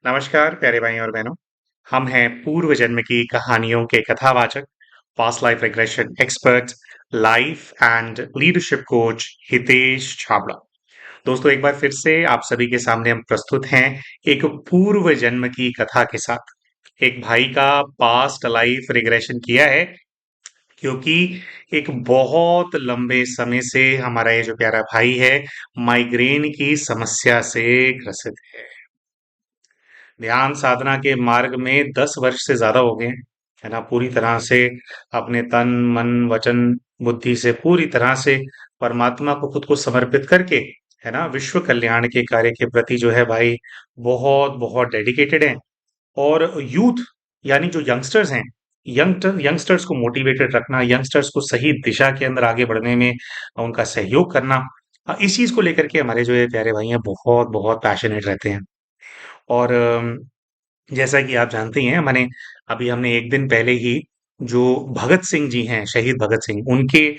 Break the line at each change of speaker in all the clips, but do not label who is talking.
नमस्कार प्यारे भाई और बहनों। हम हैं पूर्व जन्म की कहानियों के कथावाचक, past life regression expert, life and leadership coach Hitesh Chhabra. दोस्तों, एक बार फिर से आप सभी के सामने हम प्रस्तुत हैं एक पूर्व जन्म की कथा के साथ। एक भाई का पास्ट लाइफ रिग्रेशन किया है, क्योंकि एक बहुत लंबे समय से हमारा ये जो प्यारा भाई है, माइग्रेन की समस्या से ग्रसित है। ध्यान साधना के मार्ग में 10 वर्ष से ज्यादा हो गए हैं, है ना। पूरी तरह से अपने तन मन वचन बुद्धि से पूरी तरह से परमात्मा को खुद को समर्पित करके, है ना, विश्व कल्याण के कार्य के प्रति जो है भाई बहुत बहुत डेडिकेटेड है। और यूथ यानी जो यंगस्टर्स हैं, यंगस्टर्स को मोटिवेटेड रखना, यंगस्टर्स को सही दिशा के अंदर आगे बढ़ने में उनका सहयोग करना, इस चीज को लेकर के हमारे जो ये प्यारे भाई हैं बहुत बहुत पैशनेट रहते हैं। और जैसा कि आप जानते ही हैं, अभी हमने एक दिन पहले ही जो भगत सिंह जी हैं, शहीद भगत सिंह, उनके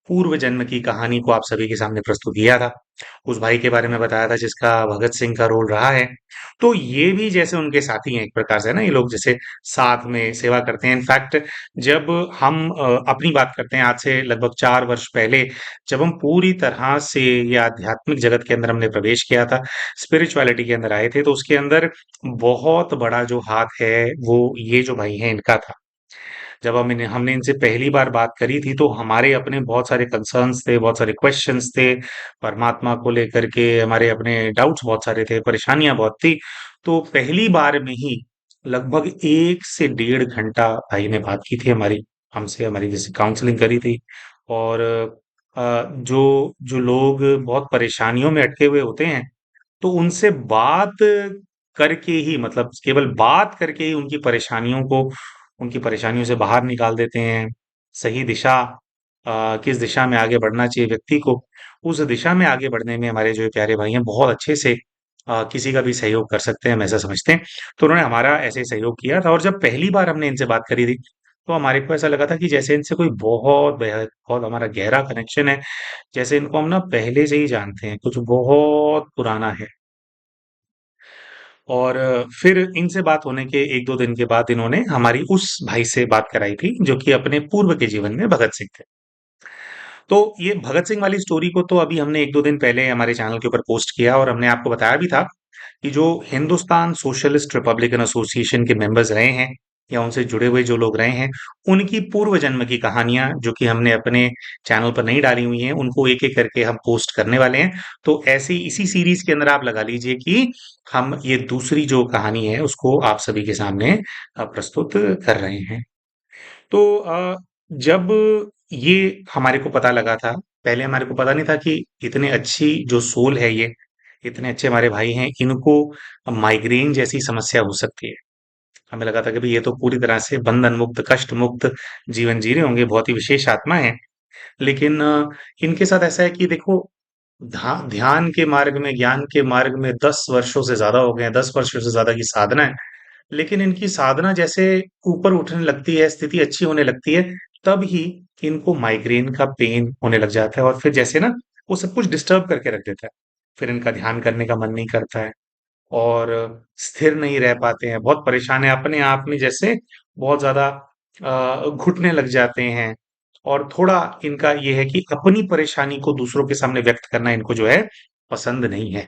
पूर्व जन्म की कहानी को आप सभी के सामने प्रस्तुत किया था। उस भाई के बारे में बताया था जिसका भगत सिंह का रोल रहा है। तो ये भी जैसे उनके साथी हैं एक प्रकार से, ना, ये लोग जैसे साथ में सेवा करते हैं। इनफैक्ट जब हम अपनी बात करते हैं, आज से लगभग 4 वर्ष पहले, जब हम पूरी तरह से ये आध्यात्मिक जगत के अंदर हमने प्रवेश किया था, स्पिरिचुअलिटी के अंदर आए थे, तो उसके अंदर बहुत बड़ा जो हाथ है वो ये जो भाई हैं इनका था। जब हमने इनसे पहली बार बात करी थी, तो हमारे अपने बहुत सारे कंसर्न्स थे, बहुत सारे क्वेश्चंस थे परमात्मा को लेकर के, हमारे अपने डाउट्स बहुत सारे थे, परेशानियां बहुत थी। तो पहली बार में ही लगभग 1 से 1.5 घंटा भाई ने बात की थी हमसे, हमारी जैसे काउंसलिंग करी थी। और जो जो लोग बहुत परेशानियों में अटके हुए होते हैं, तो उनसे बात करके ही, मतलब केवल बात करके ही उनकी परेशानियों से बाहर निकाल देते हैं। सही दिशा, किस दिशा में आगे बढ़ना चाहिए व्यक्ति को, उस दिशा में आगे बढ़ने में हमारे जो प्यारे भाई हैं बहुत अच्छे से किसी का भी सहयोग कर सकते हैं, हम ऐसा समझते हैं। तो उन्होंने हमारा ऐसे ही सहयोग किया था, और जब पहली बार हमने इनसे बात करी थी, तो हमारे को ऐसा लगा था कि जैसे इनसे कोई बहुत बेहद बहुत हमारा गहरा कनेक्शन है, जैसे इनको हम ना पहले से ही जानते हैं, कुछ बहुत पुराना है। और फिर इनसे बात होने के 1-2 दिन के बाद इन्होंने हमारी उस भाई से बात कराई थी जो कि अपने पूर्व के जीवन में भगत सिंह थे। तो ये भगत सिंह वाली स्टोरी को तो अभी हमने 1-2 दिन पहले हमारे चैनल के ऊपर पोस्ट किया, और हमने आपको बताया भी था कि जो हिंदुस्तान सोशलिस्ट रिपब्लिकन एसोसिएशन के मेंबर्स रहे हैं, या उनसे जुड़े हुए जो लोग रहे हैं, उनकी पूर्व जन्म की कहानियां जो कि हमने अपने चैनल पर नहीं डाली हुई हैं, उनको एक एक करके हम पोस्ट करने वाले हैं। तो ऐसी इसी सीरीज के अंदर आप लगा लीजिए कि हम ये दूसरी जो कहानी है उसको आप सभी के सामने प्रस्तुत कर रहे हैं। तो जब ये हमारे को पता लगा था, पहले हमारे को पता नहीं था कि इतने अच्छी जो सोल है ये, इतने अच्छे हमारे भाई हैं, इनको माइग्रेन जैसी समस्या हो सकती है। हमें लगा था कि भाई ये तो पूरी तरह से बंधन मुक्त, कष्ट मुक्त जीवन जी रहे होंगे, बहुत ही विशेष आत्मा है। लेकिन इनके साथ ऐसा है कि देखो, ध्यान के मार्ग में, ज्ञान के मार्ग में 10 वर्षों से ज्यादा हो गए हैं, 10 वर्षों से ज्यादा की साधना है। लेकिन इनकी साधना जैसे ऊपर उठने लगती है, स्थिति अच्छी होने लगती है, तब ही इनको माइग्रेन का पेन होने लग जाता है, और फिर जैसे ना वो सब कुछ डिस्टर्ब करके रख देता है। फिर इनका ध्यान करने का मन नहीं करता है, और स्थिर नहीं रह पाते हैं, बहुत परेशान है अपने आप में, जैसे बहुत ज्यादा घुटने लग जाते हैं। और थोड़ा इनका ये है कि अपनी परेशानी को दूसरों के सामने व्यक्त करना इनको जो है पसंद नहीं है।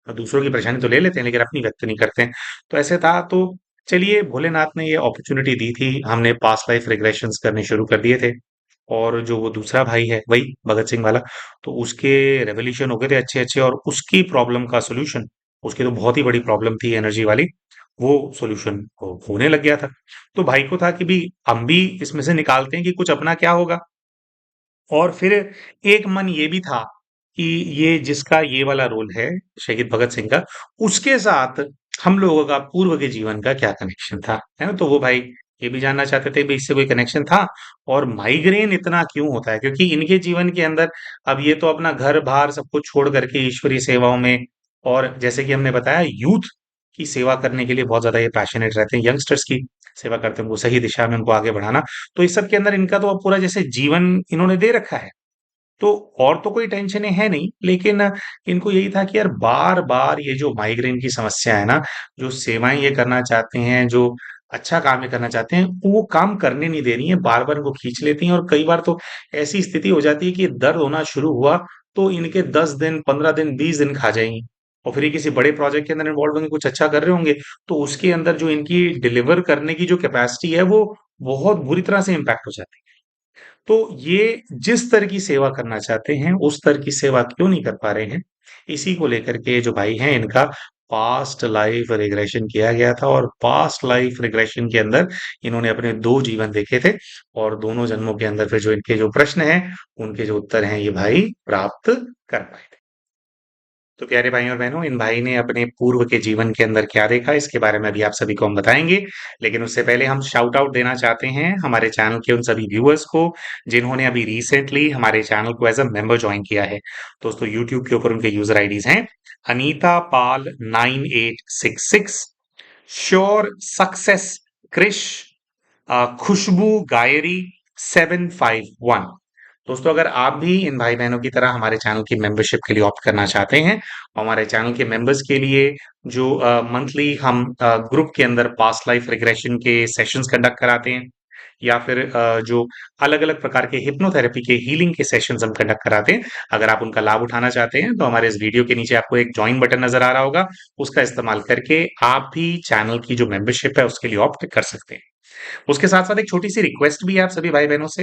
दूसरों की परेशानी तो ले लेते हैं, लेकिन अपनी व्यक्त नहीं करते हैं। तो ऐसे था, तो चलिए, भोलेनाथ ने ये अपॉर्चुनिटी दी थी, हमने पास्ट लाइफ रिग्रेशंस करने शुरू कर दिए थे। और जो वो दूसरा भाई है, वही भगत सिंह वाला, तो उसके रेवोल्यूशन हो गए थे अच्छे अच्छे, और उसकी प्रॉब्लम का सोल्यूशन, उसकी तो बहुत ही बड़ी प्रॉब्लम थी एनर्जी वाली, वो सोल्यूशन होने लग गया था। तो भाई को था कि भी हम भी इसमें से निकालते हैं कि कुछ अपना क्या होगा। और फिर एक मन ये भी था कि ये जिसका ये वाला रोल है, शहीद भगत सिंह का, उसके साथ हम लोगों का पूर्व के जीवन का क्या कनेक्शन था, है ना। तो वो भाई ये भी जानना चाहते थे भी इससे कोई कनेक्शन था, और माइग्रेन इतना क्यों होता है, क्योंकि इनके जीवन के अंदर अब ये तो अपना घर बार सब कुछ छोड़ करके ईश्वरीय सेवाओं में, और जैसे कि हमने बताया, यूथ की सेवा करने के लिए बहुत ज्यादा ये पैशनेट रहते हैं, यंगस्टर्स की सेवा करते हैं, उनको सही दिशा में उनको आगे बढ़ाना। तो इस सब के अंदर इनका तो अब पूरा जैसे जीवन इन्होंने दे रखा है। तो और तो कोई टेंशन है नहीं, लेकिन इनको यही था कि यार बार-बार ये जो माइग्रेन की समस्या है ना, जो सेवाएँ ये करना चाहते हैं, जो अच्छा काम ये करना चाहते हैं, वो काम करने नहीं दे रही हैं, बार-बार इनको खींच लेती हैं और कई बार तो ऐसी स्थिति हो जाती है कि दर्द होना शुरू हुआ, तो इनके 10 दिन, 15 दिन, 20 दिन खा जाएँगी। और फिर ये किसी बड़े प्रोजेक्ट के अंदर इन्वॉल्व होंगे, कुछ अच्छा कर रहे होंगे, तो उसके अंदर जो इनकी डिलीवर करने की जो कैपेसिटी है, वो बहुत बुरी तरह से इम्पैक्ट हो जाती है। तो ये जिस स्तर की सेवा करना चाहते हैं, उस स्तर की सेवा क्यों नहीं कर पा रहे हैं, इसी को लेकर के जो भाई हैं इनका पास्ट लाइफ रिग्रेशन किया गया था और पास्ट लाइफ रिग्रेशन के अंदर इन्होंने अपने 2 जीवन देखे थे और दोनों जन्मों के अंदर फिर जो इनके जो प्रश्न हैं, उनके जो उत्तर हैं ये भाई प्राप्त कर पाए थे। तो प्यारे भाई और बहनों, इन भाई ने अपने पूर्व के जीवन के अंदर क्या देखा, इसके बारे में अभी आप सभी को हम बताएँगे। लेकिन उससे पहले हम शाउट आउट देना चाहते हैं हमारे चैनल के उन सभी व्यूअर्स को, जिन्होंने अभी रिसेंटली हमारे चैनल को एज़ अ मेंबर जॉइन किया है। दोस्तों, यूट्यूब के ऊपर उनके यूज़र आईडीज़ हैं, अनीता पाल 9866, श्योर सक्सेस क्रिश, खुशबू गायरी 751। दोस्तों, अगर आप भी इन भाई बहनों की तरह हमारे चैनल की मेंबरशिप के लिए ऑप्ट करना चाहते हैं, हमारे चैनल के मेंबर्स के लिए जो मंथली हम ग्रुप के अंदर पास्ट लाइफ रिग्रेशन के सेशंस कंडक्ट कराते हैं या फिर जो अलग-अलग प्रकार के हिप्नोथेरेपी के हीलिंग के सेशंस हम कंडक्ट कराते हैं, अगर आप उनका लाभ उठाना चाहते हैं, तो हमारे इस वीडियो के नीचे आपको एक जॉइन बटन नज़र आ रहा होगा, उसका इस्तेमाल करके आप भी चैनल की जो मेंबरशिप है, उसके लिए ऑप्ट कर सकते हैं। उसके साथ-साथ एक छोटी-सी रिक्वेस्ट भी है आप सभी भाई-बहनों से।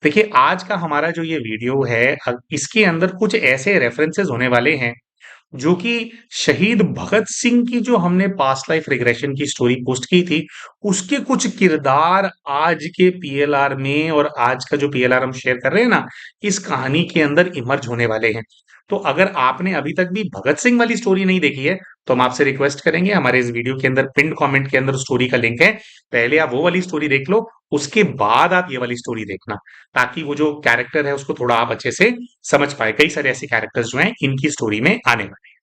देखिए, आज का हमारा जो ये वीडियो है इसके अंदर कुछ ऐसे रेफरेंसेस होने वाले हैं, जो कि शहीद भगत सिंह की जो हमने पास्ट लाइफ रिग्रेशन की स्टोरी पोस्ट की थी, उसके कुछ किरदार आज के पीएलआर में और आज का जो पीएलआर हम शेयर कर रहे हैं ना, इस कहानी के अंदर इमर्ज होने वाले हैं। तो अगर आपने अभी तक भी भगत सिंह वाली स्टोरी नहीं देखी है, तो हम आपसे रिक्वेस्ट करेंगे, हमारे इस वीडियो के अंदर पिन्ड कमेंट के अंदर स्टोरी का लिंक है। पहले आप वो वाली स्टोरी देख लो, उसके बाद आप ये वाली स्टोरी देखना, ताकि वो जो कैरेक्टर है उसको थोड़ा आप अच्छे से समझ पाएँ। कई सारे ऐसे कैरेक्टर्स जो हैं इनकी स्टोरी में आने वाले हैं।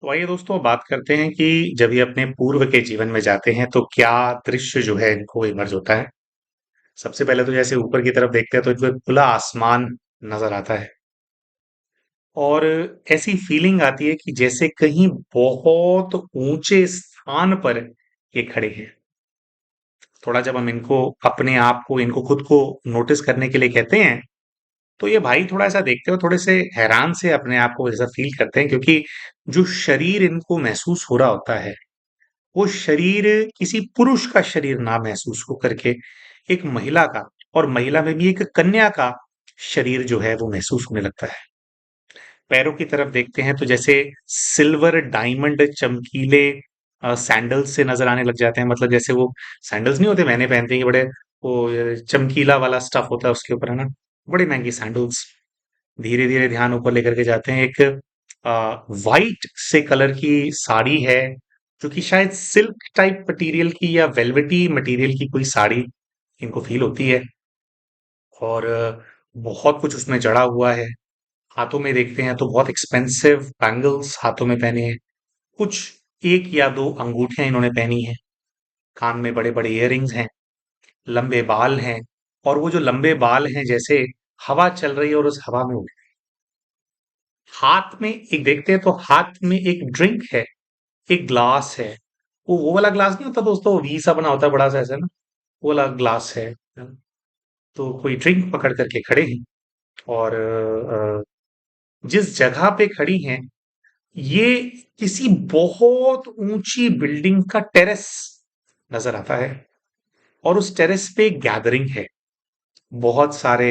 तो आइए दोस्तों, बात करते हैं कि जब ये अपने पूर्व के जीवन में जाते हैं तो क्या दृश्य जो है इनको इमर्ज होता है। सबसे पहले तो जैसे ऊपर की तरफ देखते हैं तो इनको एक खुला आसमान नजर आता है और ऐसी फीलिंग आती है कि जैसे कहीं बहुत ऊंचे स्थान पर ये खड़े हैं। थोड़ा जब हम इनको अपने आप को इनको खुद को नोटिस करने के लिए कहते हैं, तो ये भाई थोड़ा ऐसा देखते हो, थोड़े से हैरान से अपने आप को ऐसा फील करते हैं, क्योंकि जो शरीर इनको महसूस हो रहा होता है, वो शरीर किसी पुरुष का शरीर ना महसूस हो करके एक महिला का, और महिला में भी एक कन्या का शरीर जो है वो महसूस होने लगता है। पैरों की तरफ देखते हैं तो जैसे सिल्वर डायमंड चमकीले सैंडल्स से नजर आने लग जाते हैं। मतलब जैसे वो सैंडल्स नहीं होते, मैंने पहनते हैं, ये बड़े वो चमकीला वाला स्टफ होता है उसके ऊपर, है ना, बड़ी महंगी सैंडल्स। धीरे धीरे ध्यान ऊपर लेकर के जाते हैं, एक वाइट से कलर की साड़ी है, जो कि शायद सिल्क टाइप मटेरियल की या वेलवेटी मटेरियल की कोई साड़ी इनको फील होती है। और बहुत कुछ उसमें जड़ा हुआ है। हाथों में देखते हैं तो बहुत एक्सपेंसिव बैंगल्स हाथों में पहने हैं। कुछ एक या दो अंगूठियां इन्होंने पहनी हैं। कान में बड़े बड़े इयररिंग्स हैं। लंबे बाल हैं। और वो जो लंबे बाल हैं, जैसे हवा चल रही है और उस हवा में उड़, हाथ में एक देखते हैं तो हाथ में एक ड्रिंक है, एक ग्लास है। वो वाला ग्लास नहीं होता दोस्तों, वी सा बना होता है बड़ा सा ऐसा ना, वो वाला ग्लास है। तो कोई ड्रिंक पकड़ करके खड़े हैं और जिस जगह पे खड़ी हैं, ये किसी बहुत ऊंची बिल्डिंग का टेरेस नजर आता है। और उस टेरेस पे गैदरिंग है, बहुत सारे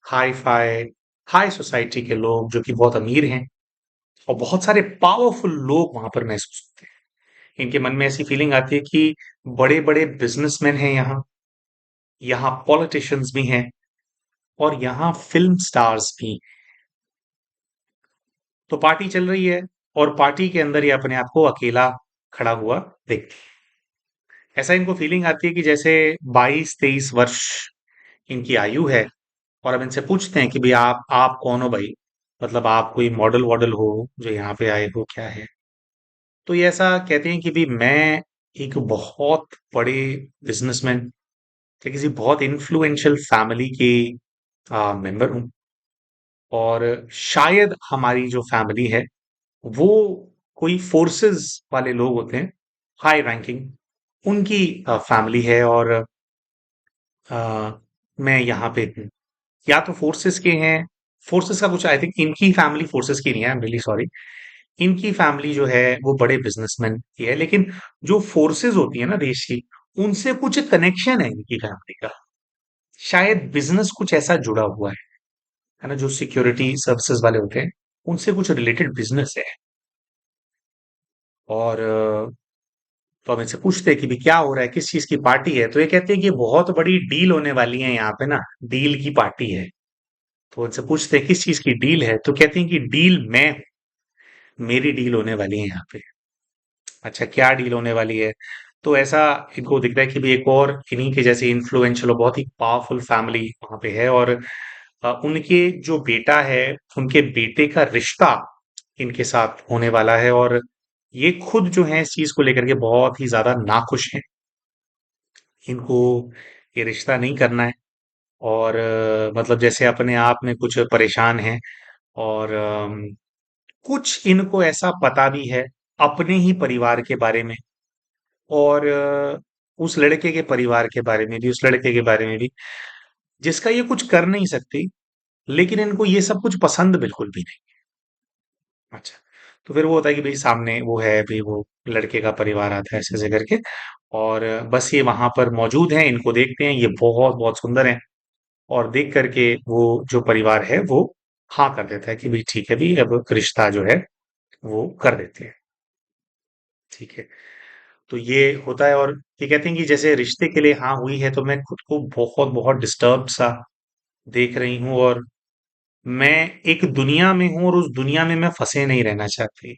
हाई फाई हाई सोसाइटी के लोग जो कि बहुत अमीर हैं, और बहुत सारे पावरफुल लोग वहां पर महसूस होते हैं। इनके मन में ऐसी फीलिंग आती है कि बड़े बड़े बिजनेसमैन हैं यहाँ, यहाँ पॉलिटिशियंस भी हैं, और यहाँ फिल्म स्टार्स भी। तो पार्टी चल रही है और पार्टी के अंदर ये अपने आप को अकेला खड़ा हुआ देखती है। ऐसा इनको फीलिंग आती है कि जैसे 22-23 वर्ष इनकी आयु है, और अब इनसे पूछते हैं कि भाई आप कौन हो भाई, मतलब आप कोई मॉडल वॉडल हो जो यहाँ पे आए हो, क्या है। तो ये ऐसा कहते हैं कि भाई मैं एक बहुत बड़े बिजनेसमैन या किसी बहुत इन्फ्लुएंशियल फैमिली के मेंबर हूँ, और शायद हमारी जो फैमिली है वो कोई फोर्सेस वाले लोग होते हैं, हाई रैंकिंग, उनकी फैमिली है। और मैं यहाँ पे हूँ, या तो फोर्सेस के हैं। फोर्सेस का कुछ, आई थिंक इनकी फैमिली फोर्सेस की नहीं है, आई एम रियली सॉरी। इनकी फैमिली जो है वो बड़े बिजनेसमैन की है, लेकिन जो फोर्सेस होती है ना देश की, उनसे कुछ कनेक्शन है इनकी फैमिली का। शायद बिजनेस कुछ ऐसा जुड़ा हुआ है ना, जो सिक्योरिटी सर्विसेज वाले होते हैं, उनसे कुछ रिलेटेड बिजनेस है। और तो हम इनसे पूछते हैं कि भी क्या हो रहा है, किस चीज की पार्टी है, तो ये कहते हैं कि बहुत बड़ी डील होने वाली है यहाँ पे ना, डील की पार्टी है। तो उनसे पूछते हैं किस चीज की डील है, तो कहते हैं कि डील मैं हूं, मेरी डील होने वाली है यहाँ पे। अच्छा, क्या डील होने वाली है? तो ऐसा इनको दिख रहा है कि भी एक और इन्हीं के जैसे इन्फ्लुएंशियल और बहुत ही पावरफुल फैमिली वहां पे है। और उनके जो बेटा है, उनके बेटे का रिश्ता इनके साथ होने वाला है। और ये खुद जो है इस चीज को लेकर के बहुत ही ज्यादा नाखुश हैं। इनको ये रिश्ता नहीं करना है। और मतलब जैसे अपने आप में कुछ परेशान हैं। और कुछ इनको ऐसा पता भी है अपने ही परिवार के बारे में, और उस लड़के के परिवार के बारे में भी, उस लड़के के बारे में भी, जिसका ये कुछ कर नहीं सकती, लेकिन इनको ये सब कुछ पसंद बिल्कुल भी नहीं। अच्छा, तो फिर वो होता है कि भाई सामने वो है, भाई वो लड़के का परिवार आता है ऐसे ऐसे करके, और बस ये वहां पर मौजूद हैं, इनको देखते हैं, ये बहुत बहुत सुंदर हैं। और देख करके वो जो परिवार है वो हाँ कर देता है कि भाई ठीक है, भी अब रिश्ता जो है वो कर देते हैं। ठीक है, तो ये होता है। और ये कहते हैं कि जैसे रिश्ते के लिए हाँ हुई है, तो मैं खुद को बहुत बहुत डिस्टर्ब सा देख रही हूँ। और मैं एक दुनिया में हूँ, और उस दुनिया में मैं फंसे नहीं रहना चाहती।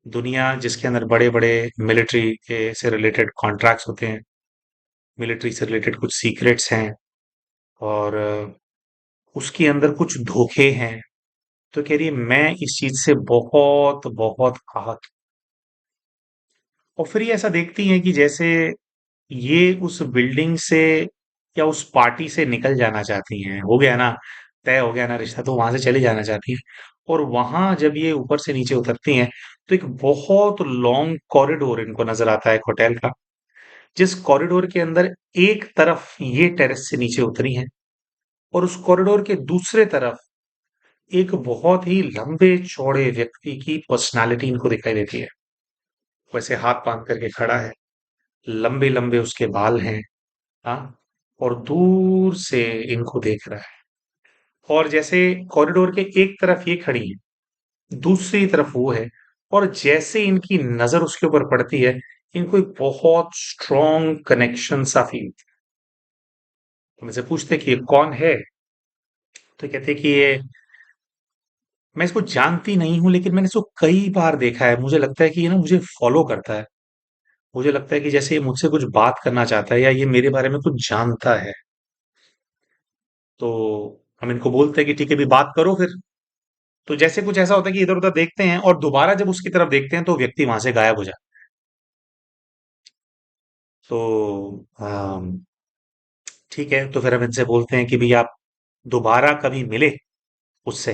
दुनिया जिसके अंदर बड़े बड़े मिलिट्री के से रिलेटेड कॉन्ट्रैक्ट्स होते हैं, मिलिट्री से रिलेटेड कुछ सीक्रेट्स हैं, और उसके अंदर कुछ धोखे हैं। तो कह रही है मैं इस चीज से बहुत बहुत आहत। और फिर ये ऐसा देखती हैं कि जैसे ये उस बिल्डिंग से या उस पार्टी से निकल जाना चाहती हैं, हो गया ना, तय हो गया ना रिश्ता, तो वहां से चली जाना चाहती हैं। और वहां जब ये ऊपर से नीचे उतरती हैं, तो एक बहुत लॉन्ग कॉरिडोर इनको नजर आता है एक होटल का, जिस कॉरिडोर के अंदर एक तरफ ये टेरेस से नीचे उतरी हैं, और उस कॉरिडोर के दूसरे तरफ एक बहुत ही लंबे चौड़े व्यक्ति की पर्सनालिटी इनको दिखाई देती है। वैसे हाथ बांध करके खड़ा है, लंबे लंबे उसके बाल हैं। हाँ, और दूर से इनको देख रहा है। और जैसे कॉरिडोर के एक तरफ ये खड़ी है, दूसरी तरफ वो है, और जैसे इनकी नजर उसके ऊपर पड़ती है, इनको एक बहुत स्ट्रॉन्ग कनेक्शन सा फील। तो मुझसे पूछते कि ये कौन है, तो कहते कि ये, मैं इसको जानती नहीं हूं, लेकिन मैंने इसको कई बार देखा है, मुझे लगता है कि ये ना मुझे फॉलो करता है। मुझे लगता है कि जैसे ये मुझसे कुछ बात करना चाहता है, या ये मेरे बारे में कुछ जानता है। तो हम इनको बोलते हैं कि ठीक है भी बात करो फिर। तो जैसे कुछ ऐसा होता है कि इधर उधर देखते हैं, और दोबारा जब उसकी तरफ देखते हैं तो व्यक्ति वहां से गायब हो जाता है। तो ठीक है, तो फिर हम इनसे बोलते हैं कि भाई आप दोबारा कभी मिले उससे,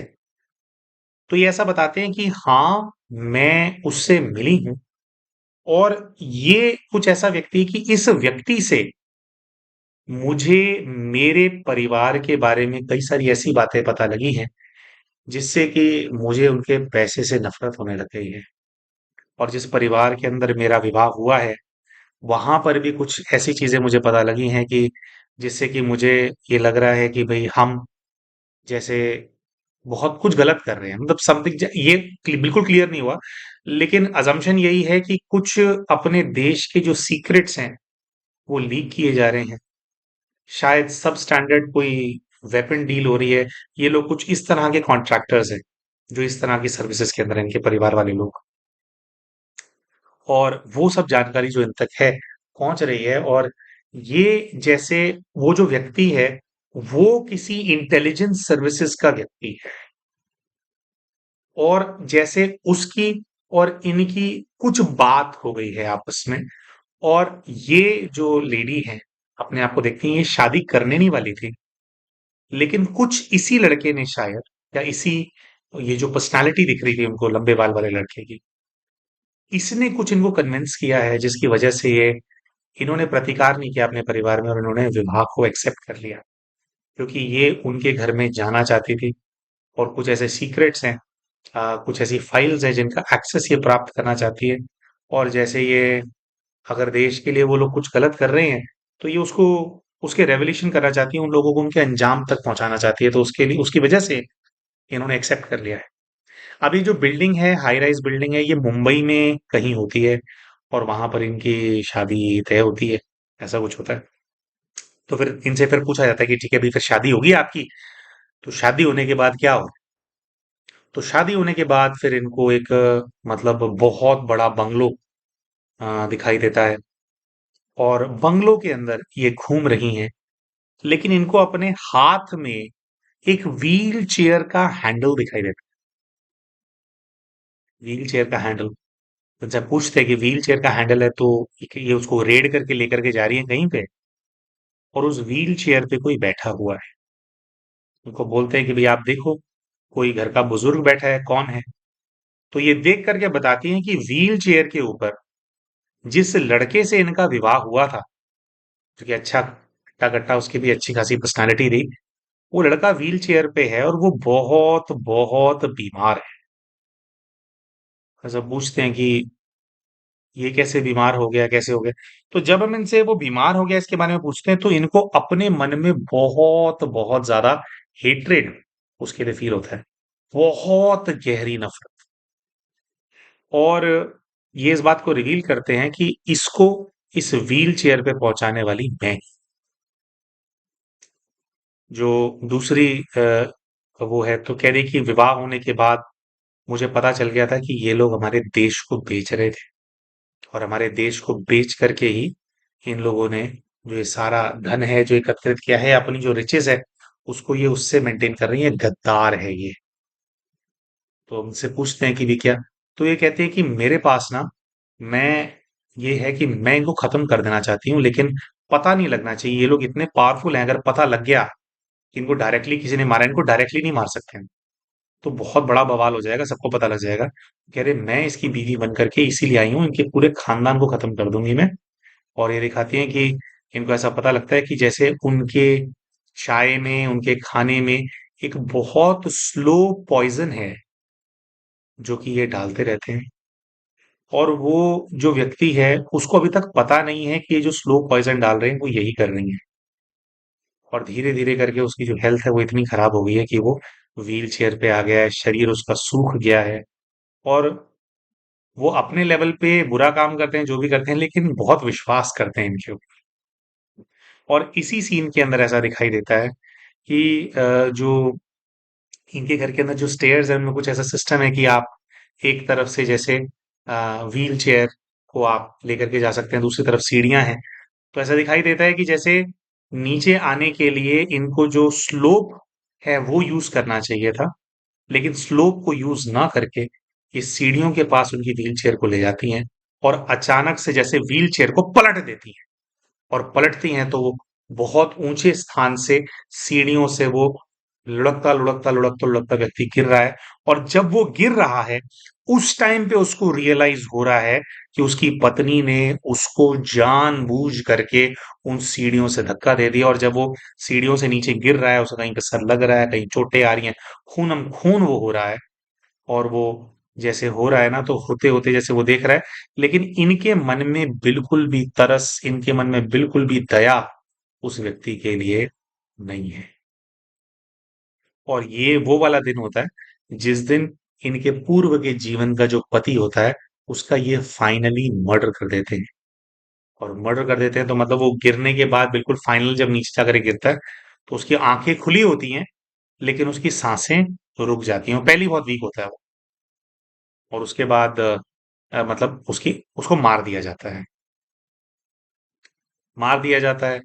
तो ये ऐसा बताते हैं कि हाँ, मैं उससे मिली हूं। और ये कुछ ऐसा व्यक्ति है कि इस व्यक्ति से मुझे मेरे परिवार के बारे में कई सारी ऐसी बातें पता लगी हैं, जिससे कि मुझे उनके पैसे से नफरत होने लग गई है। और जिस परिवार के अंदर मेरा विवाह हुआ है, वहां पर भी कुछ ऐसी चीजें मुझे पता लगी हैं कि जिससे कि मुझे ये लग रहा है कि भाई हम जैसे बहुत कुछ गलत कर रहे हैं, मतलब समथिंग, ये बिल्कुल क्लियर नहीं हुआ, लेकिन अजम्पशन यही है कि कुछ अपने देश के जो सीक्रेट्स हैं वो लीक किए जा रहे हैं। शायद सब स्टैंडर्ड कोई वेपन डील हो रही है। ये लोग कुछ इस तरह के कॉन्ट्रैक्टर्स हैं, जो इस तरह की सर्विसेज के अंदर हैं, इनके परिवार वाले लोग। और वो सब जानकारी जो इन तक है, पहुंच रही है। और ये जैसे वो जो व्यक्ति है, वो किसी इंटेलिजेंस सर्विसेज का व्यक्ति है। और जैसे उसकी और इनकी कुछ बात हो गई है आपस में। और ये जो लेडी है, अपने आप को देखती है, ये शादी करने नहीं वाली थी, लेकिन कुछ इसी लड़के ने शायद या इसी ये जो पर्सनालिटी दिख रही थी उनको लंबे बाल वाले लड़के की, इसने कुछ इनको कन्विंस किया है जिसकी वजह से ये इन्होंने प्रतिकार नहीं किया अपने परिवार में और इन्होंने विवाह को एक्सेप्ट कर लिया, क्योंकि ये उनके घर में जाना चाहती थी और कुछ ऐसे सीक्रेट्स हैं, कुछ ऐसी फाइल्स हैं जिनका एक्सेस ये प्राप्त करना चाहती है। और जैसे ये अगर देश के लिए वो लोग कुछ गलत कर रहे हैं तो ये उसको उसके रेवोल्यूशन करना चाहती है, उन लोगों को उनके अंजाम तक पहुंचाना चाहती है, तो उसके लिए उसकी वजह से इन्होंने एक्सेप्ट कर लिया है। अभी जो बिल्डिंग है, हाई राइज बिल्डिंग है, ये मुंबई में कहीं होती है और वहां पर इनकी शादी तय होती है, ऐसा कुछ होता है। तो फिर इनसे फिर पूछा जाता है कि ठीक है अभी फिर शादी होगी आपकी, तो शादी होने के बाद क्या हो? तो शादी होने के बाद फिर इनको एक मतलब बहुत बड़ा बंगलो दिखाई देता है और बंगलो के अंदर ये घूम रही हैं, लेकिन इनको अपने हाथ में एक व्हील चेयर का हैंडल दिखाई देता है। व्हील चेयर का हैंडल, तो जब पूछते हैं कि व्हील चेयर का हैंडल है तो ये उसको रेड करके लेकर के जा रही है कहीं पे, और उस व्हील चेयर पे कोई बैठा हुआ है। उनको बोलते हैं कि भाई आप देखो, कोई घर का बुजुर्ग बैठा है, कौन है? तो ये देख करके बताती हैं कि व्हील चेयर के ऊपर जिस लड़के से इनका विवाह हुआ था, जो कि अच्छा कट्टा कट्टा, उसकी भी अच्छी खासी पर्सनालिटी थी, वो लड़का व्हील चेयर पे है और वो बहुत बहुत बीमार है। सब पूछते हैं कि ये कैसे बीमार हो गया, कैसे हो गया? तो जब हम इनसे वो बीमार हो गया इसके बारे में पूछते हैं तो इनको अपने मन में बहुत बहुत ज्यादा हेट्रेड उसके लिए फील होता है, बहुत गहरी नफरत। और ये इस बात को रिवील करते हैं कि इसको इस व्हील चेयर पे पहुंचाने वाली मैं, जो दूसरी वो है, तो कह रही कि विवाह होने के बाद मुझे पता चल गया था कि ये लोग हमारे देश को बेच रहे थे और हमारे देश को बेच करके ही इन लोगों ने जो ये सारा धन है जो एकत्रित किया है, अपनी जो रिचेस है उसको ये उससे मेंटेन कर रही है, गद्दार है ये। तो उनसे पूछते हैं कि भी क्या? तो ये कहते हैं कि मेरे पास ना, मैं ये है कि मैं इनको खत्म कर देना चाहती हूँ, लेकिन पता नहीं लगना चाहिए, ये लोग इतने पावरफुल हैं, अगर पता लग गया कि इनको डायरेक्टली किसी ने मारा, इनको डायरेक्टली नहीं मार सकते हैं, तो बहुत बड़ा बवाल हो जाएगा, सबको पता लग जाएगा। कह रहे मैं इसकी बीवी बन करके इसीलिए आई हूँ, इनके पूरे खानदान को खत्म कर दूंगी मैं। और ये दिखाती हैं कि इनको ऐसा पता लगता है कि जैसे उनके चाय में, उनके खाने में एक बहुत स्लो पॉइजन है जो कि ये डालते रहते हैं, और वो जो व्यक्ति है उसको अभी तक पता नहीं है कि ये जो स्लो पॉइजन डाल रहे हैं वो यही कर रही है। और धीरे धीरे करके उसकी जो हेल्थ है वो इतनी खराब हो गई है कि वो व्हील चेयर पे आ गया है, शरीर उसका सूख गया है। और वो अपने लेवल पे बुरा काम करते हैं, जो भी करते हैं, लेकिन बहुत विश्वास करते हैं इनके ऊपर। और इसी सीन के अंदर ऐसा दिखाई देता है कि जो इनके घर के अंदर जो स्टेयर्स है उनमें कुछ ऐसा सिस्टम है कि आप एक तरफ से जैसे व्हील चेयर को आप लेकर के जा सकते हैं, दूसरी तरफ सीढ़ियां हैं। तो ऐसा दिखाई देता है कि जैसे नीचे आने के लिए इनको जो स्लोप है वो यूज करना चाहिए था, लेकिन स्लोप को यूज ना करके ये सीढ़ियों के पास उनकी व्हील चेयर को ले जाती हैं और अचानक से जैसे व्हील चेयर को पलट देती हैं। और पलटती हैं तो वो बहुत ऊंचे स्थान से, सीढ़ियों से वो लुढ़कता लुढ़कता लुढ़कता लुढ़कता व्यक्ति गिर रहा है। और जब वो गिर रहा है उस टाइम पे उसको रियलाइज हो रहा है कि उसकी पत्नी ने उसको जानबूझ करके उन सीढ़ियों से धक्का दे दिया, और जब वो सीढ़ियों से नीचे गिर रहा है, उसे कहीं पे सर लग रहा है, कहीं चोटें आ रही हैं, खूनम खून वो हो रहा है। और वो जैसे हो रहा है ना, तो होते होते जैसे वो देख रहा है, लेकिन इनके मन में बिल्कुल भी तरस, इनके मन में बिल्कुल भी दया उस व्यक्ति के लिए नहीं है। और ये वो वाला दिन होता है जिस दिन इनके पूर्व के जीवन का जो पति होता है उसका ये फाइनली मर्डर कर देते हैं। और मर्डर कर देते हैं तो मतलब वो गिरने के बाद बिल्कुल फाइनल जब नीचे जाकर के गिरता है तो उसकी आंखें खुली होती हैं, लेकिन उसकी सांसें रुक जाती हैं, पहली बहुत वीक होता है वो। और उसके बाद मतलब उसकी उसको मार दिया जाता है, मार दिया जाता है।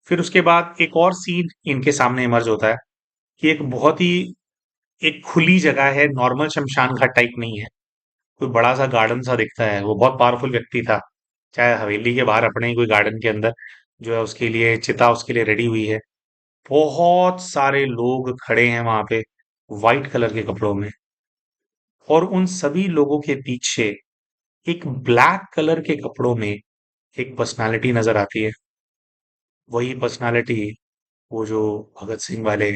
फिर उसके बाद एक और सीन इनके सामने इमर्ज होता है कि एक बहुत ही एक खुली जगह है, नॉर्मल शमशान घाट टाइप नहीं है, कोई बड़ा सा गार्डन सा दिखता है। वो बहुत पावरफुल व्यक्ति था, चाहे हवेली के बाहर अपने ही कोई गार्डन के अंदर जो है उसके लिए चिता उसके लिए रेडी हुई है, बहुत सारे लोग खड़े हैं वहां पे। व्हाइट कलर के कपड़ों में, और उन सभी लोगों के पीछे एक ब्लैक कलर के कपड़ों में एक पर्सनालिटी नजर आती है। वही पर्सनालिटी, वो जो भगत सिंह वाले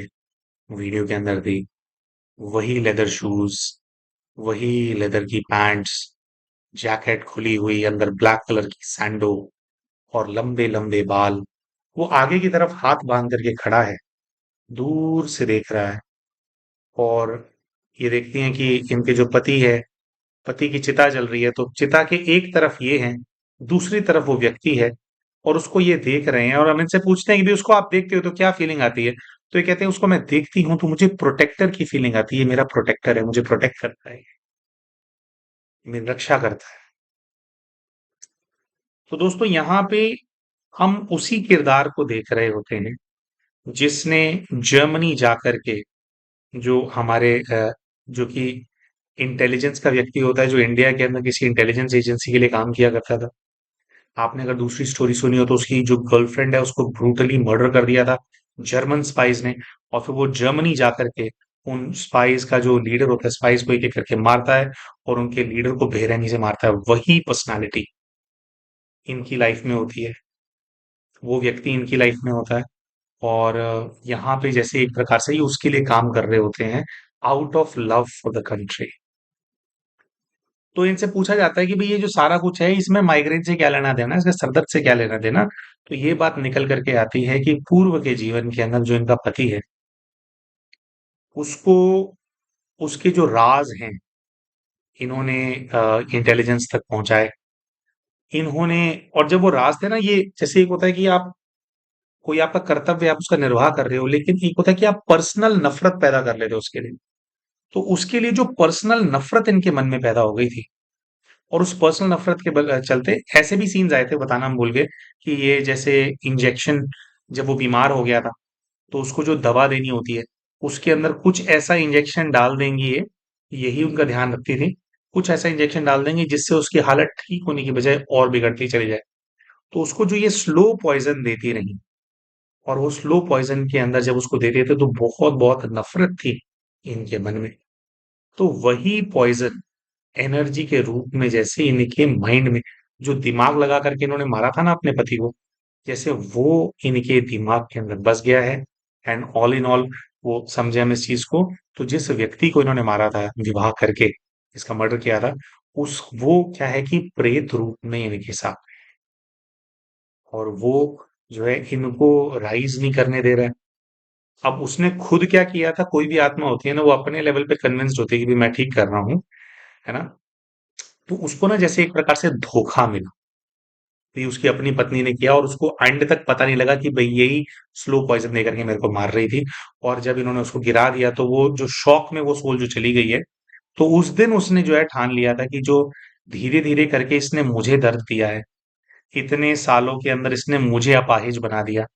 वीडियो के अंदर थी। वही लेदर शूज, वही लेदर की पैंट्स, जैकेट खुली हुई, अंदर ब्लैक कलर की सैंडो, और लंबे लंबे बाल। वो आगे की तरफ हाथ बांध करके खड़ा है, दूर से देख रहा है। और ये देखती हैं कि इनके जो पति है, पति की चिता जल रही है, तो चिता के एक तरफ ये है, दूसरी तरफ वो व्यक्ति है, और उसको ये देख रहे हैं। और हम इनसे पूछते हैं कि भी उसको आप देखते हो तो क्या फीलिंग आती है? तो ये कहते हैं, उसको मैं देखती हूँ तो मुझे प्रोटेक्टर की फीलिंग आती है। ये मेरा प्रोटेक्टर है, मुझे प्रोटेक्ट करता है, मेरी रक्षा करता है। तो दोस्तों, यहाँ पे हम उसी किरदार को देख रहे होते हैं जिसने जर्मनी जाकर के, जो हमारे जो कि इंटेलिजेंस का व्यक्ति होता है, जो इंडिया के अंदर किसी इंटेलिजेंस एजेंसी के लिए काम किया करता था। आपने अगर दूसरी स्टोरी सुनी हो तो उसकी जो गर्लफ्रेंड है उसको ब्रूटली मर्डर कर दिया था जर्मन स्पाइज ने। और फिर वो जर्मनी जाकर के उन स्पाइज का जो लीडर होता है, स्पाइज को एक एक करके मारता है, और उनके लीडर को बेरहमी से मारता है। वही पर्सनालिटी इनकी लाइफ में होती है, वो व्यक्ति इनकी लाइफ में होता है। और यहाँ पे जैसे एक प्रकार से ही उसके लिए काम कर रहे होते हैं, out of love for the country. तो इनसे पूछा जाता है कि भाई ये जो सारा कुछ है, इसमें माइग्रेन से क्या लेना देना, इसका सरदर्द से क्या लेना देना? तो ये बात निकल करके आती है कि पूर्व के जीवन के अंदर जो इनका पति है, उसको उसके जो राज हैं, इन्होंने इंटेलिजेंस तक पहुंचाए। इन्होंने, और जब वो राज थे ना, ये जैसे एक होता है कि आप, कोई आपका कर्तव्य, आप उसका निर्वाह कर रहे हो, लेकिन एक होता है कि आप पर्सनल नफरत पैदा कर लेते हो उसके लिए। तो उसके लिए जो पर्सनल नफरत इनके मन में पैदा हो गई थी, और उस पर्सनल नफरत के चलते ऐसे भी सीन्स आए थे, बताना हम भूल गए, कि ये जैसे इंजेक्शन, जब वो बीमार हो गया था तो उसको जो दवा देनी होती है, उसके अंदर कुछ ऐसा इंजेक्शन डाल देंगी ये, यही उनका ध्यान रखती थी। कुछ ऐसा इंजेक्शन डाल देंगे जिससे उसकी हालत ठीक होने की बजाय और बिगड़ती चली जाए। तो उसको जो ये स्लो पॉइजन देती रही, और वो स्लो पॉइजन के अंदर जब उसको देते थे तो बहुत बहुत नफरत थी इनके मन में। तो वही पॉइजन एनर्जी के रूप में जैसे इनके माइंड में, जो दिमाग लगा करके इन्होंने मारा था ना अपने पति को, जैसे वो इनके दिमाग के अंदर बस गया है। एंड ऑल इन ऑल, वो समझे हम इस चीज को, तो जिस व्यक्ति को इन्होंने मारा था विवाह करके, इसका मर्डर किया था, उस वो क्या है कि प्रेत रूप में इनके साथ, और वो जो है इनको राइज नहीं करने दे रहा है। अब उसने खुद क्या किया था, कोई भी आत्मा होती है ना, वो अपने लेवल पे कन्विंस्ड होती है कि भी मैं ठीक कर रहा हूँ, है ना? तो उसको ना जैसे एक प्रकार से धोखा मिला, भी उसकी अपनी पत्नी ने किया, और उसको एंड तक पता नहीं लगा कि भाई यही स्लो पॉइजन दे करके मेरे को मार रही थी। और जब इन्होंने उसको गिरा दिया तो वो जो शौक में वो सोल जो चली गई है, तो उस दिन उसने जो है ठान लिया था कि जो धीरे धीरे करके इसने मुझे दर्द दिया है, इतने सालों के अंदर इसने मुझे अपाहिज बना दिया,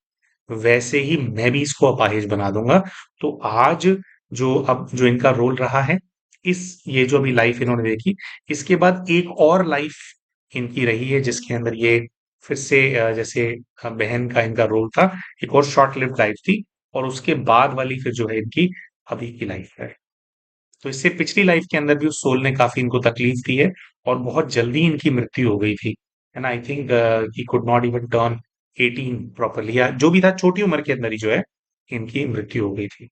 वैसे ही मैं भी इसको अपाहिज बना दूंगा। तो आज जो अब जो इनका रोल रहा है, इस ये जो अभी लाइफ इन्होंने देखी, इसके बाद एक और लाइफ इनकी रही है जिसके अंदर ये फिर से जैसे बहन का इनका रोल था, एक और शॉर्ट लिव्ड लाइफ थी। और उसके बाद वाली फिर जो है इनकी अभी की लाइफ है। तो इससे पिछली लाइफ के अंदर भी उस सोल ने काफी इनको तकलीफ दी है, और बहुत जल्दी इनकी मृत्यु हो गई थी। And I think he could not even turn 18 properly, या जो भी था, छोटी उम्र के अंदर ही जो है इनकी मृत्यु हो गई थी।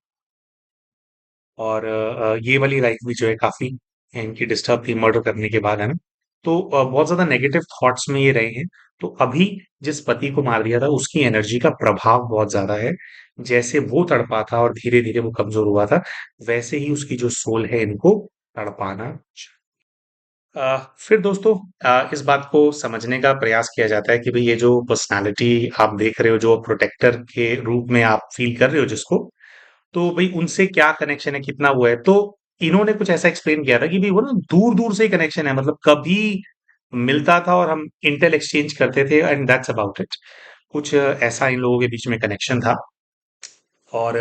और ये वाली लाइफ भी जो है काफी इनकी डिस्टर्ब थी मर्डर करने के बाद, है ना? तो बहुत ज्यादा नेगेटिव थॉट्स में ये रहे हैं। तो अभी जिस पति को मार दिया था उसकी एनर्जी का प्रभाव बहुत ज्यादा है। जैसे वो तड़पा था और धीरे धीरे वो कमजोर हुआ था, वैसे ही उसकी जो सोल है इनको तड़पाना। फिर दोस्तों, इस बात को समझने का प्रयास किया जाता है कि भाई ये जो पर्सनालिटी आप देख रहे हो, जो प्रोटेक्टर के रूप में आप फील कर रहे हो जिसको, तो भाई उनसे क्या कनेक्शन है, कितना वो है? तो इन्होंने कुछ ऐसा एक्सप्लेन किया था कि भाई वो ना दूर दूर से ही कनेक्शन है, मतलब कभी मिलता था और हम इंटेल एक्सचेंज करते थे, एंड दैट्स अबाउट इट। कुछ ऐसा इन लोगों के बीच में कनेक्शन था। और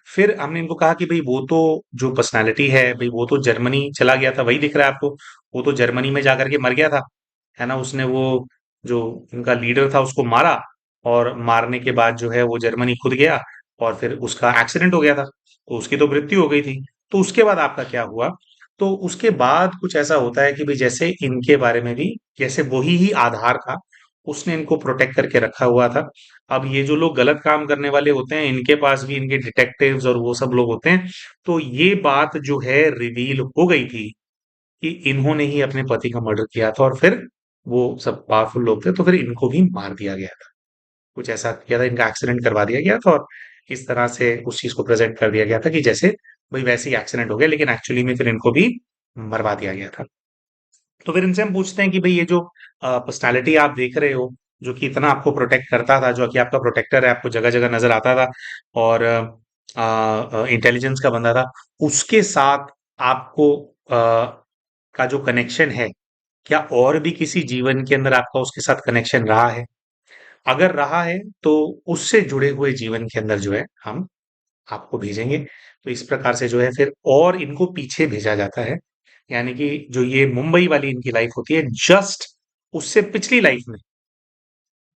फिर हमने इनको कहा कि भाई वो तो जो पर्सनालिटी है, भाई वो तो जर्मनी चला गया था, वही दिख रहा है आपको, वो तो जर्मनी में जाकर के मर गया था, है ना? उसने वो जो उनका लीडर था उसको मारा, और मारने के बाद जो है वो जर्मनी खुद गया, और फिर उसका एक्सीडेंट हो गया था। तो उसकी तो मृत्यु हो गई थी। तो उसके बाद आपका क्या हुआ? तो उसके बाद कुछ ऐसा होता है कि भाई जैसे इनके बारे में भी, जैसे वही ही आधार था, उसने इनको प्रोटेक्ट करके रखा हुआ था। अब ये जो लोग गलत काम करने वाले होते हैं, इनके पास भी इनके डिटेक्टिव्स और वो सब लोग होते हैं। तो ये बात जो है रिवील हो गई थी कि इन्होंने ही अपने पति का मर्डर किया था, और फिर वो सब पावरफुल लोग थे, तो फिर इनको भी मार दिया गया था। कुछ ऐसा किया था, इनका एक्सीडेंट करवा दिया गया था, और इस तरह से उस चीज को प्रेजेंट कर दिया गया था कि जैसे भाई वैसे ही एक्सीडेंट हो गया, लेकिन एक्चुअली में फिर इनको भी मरवा दिया गया था। तो फिर इनसे हम पूछते हैं कि भाई ये जो पर्सनालिटी आप देख रहे हो, जो कि इतना आपको प्रोटेक्ट करता था, जो कि आपका प्रोटेक्टर है, आपको जगह जगह नजर आता था, और इंटेलिजेंस का बंदा था, उसके साथ आपको का जो कनेक्शन है, क्या और भी किसी जीवन के अंदर आपका उसके साथ कनेक्शन रहा है? अगर रहा है तो उससे जुड़े हुए जीवन के अंदर जो है हम आपको भेजेंगे। तो इस प्रकार से जो है फिर और इनको पीछे भेजा जाता है। यानी कि जो ये मुंबई वाली इनकी लाइफ होती है, जस्ट उससे पिछली लाइफ में,